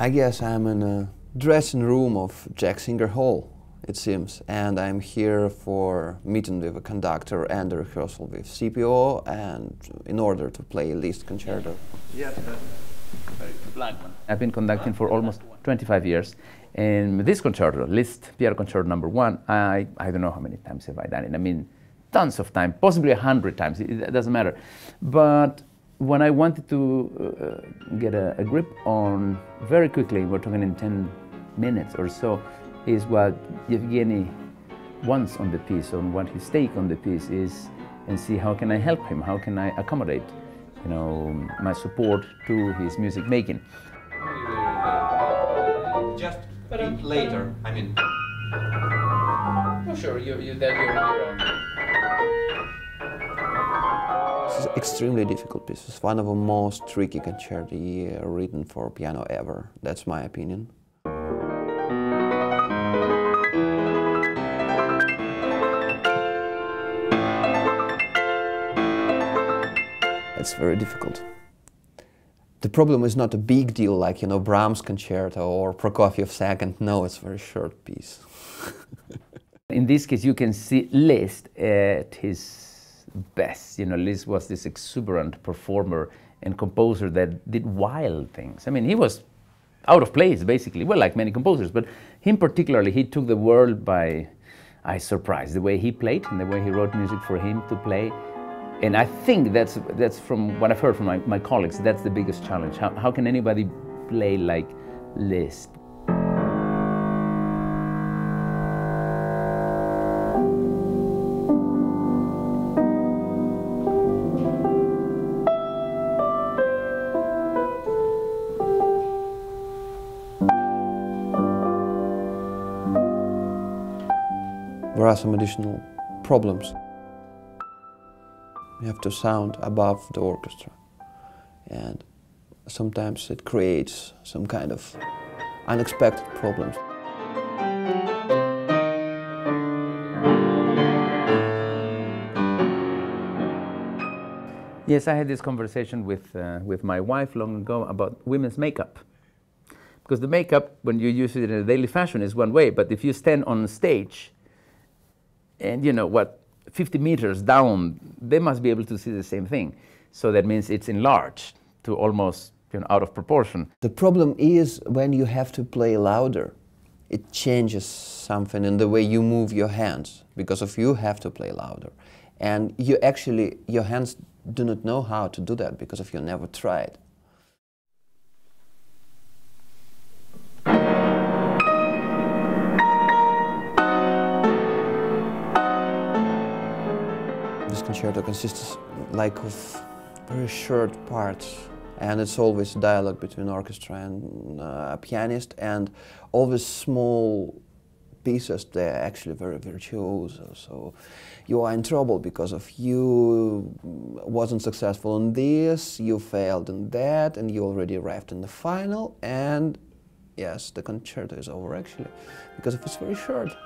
I guess I'm in a dressing room of Jack Singer Hall, it seems, and I'm here for meeting with a conductor and a rehearsal with CPO, and in order to play Liszt concerto. Yeah, the black one. I've been conducting for almost 25 years, and this concerto, Liszt Piano Concerto No. 1, I don't know how many times have I done it. I mean, tons of times, possibly 100 times. It doesn't matter. But when I wanted to get a grip on very quickly, we're talking in 10 minutes or so, is what Evgeny wants on the piece, on what his take on the piece is, and see how can I help him, how can I accommodate, you know, my support to his music making. Just later, I mean. Oh, sure, you're wrong. This is an extremely difficult piece. It's one of the most tricky concerti written for piano ever. That's my opinion. It's very difficult. The problem is not a big deal like, you know, Brahms concerto or Prokofiev second. No, it's a very short piece. In this case, you can see Liszt at his best. You know, Liszt was this exuberant performer and composer that did wild things. I mean, he was out of place, basically. Well, like many composers, but him particularly, he took the world by surprise. The way he played and the way he wrote music for him to play. And I think that's from what I've heard from my colleagues, that's the biggest challenge. How can anybody play like Liszt? There are some additional problems. You have to sound above the orchestra, and sometimes it creates some kind of unexpected problems. Yes, I had this conversation with my wife long ago about women's makeup. Because the makeup, when you use it in a daily fashion, is one way, but if you stand on stage and, you know, 50 meters down, they must be able to see the same thing. So that means it's enlarged to almost, you know, out of proportion. The problem is when you have to play louder, it changes something in the way you move your hands, because if you have to play louder. And you actually, your hands do not know how to do that because if you never tried. This concerto consists like of very short parts, and it's always dialogue between orchestra and a pianist, and all these small pieces, they're actually very virtuoso. So you are in trouble because of you wasn't successful in this, you failed in that, and you already arrived in the final, and yes, the concerto is over actually, because it's very short.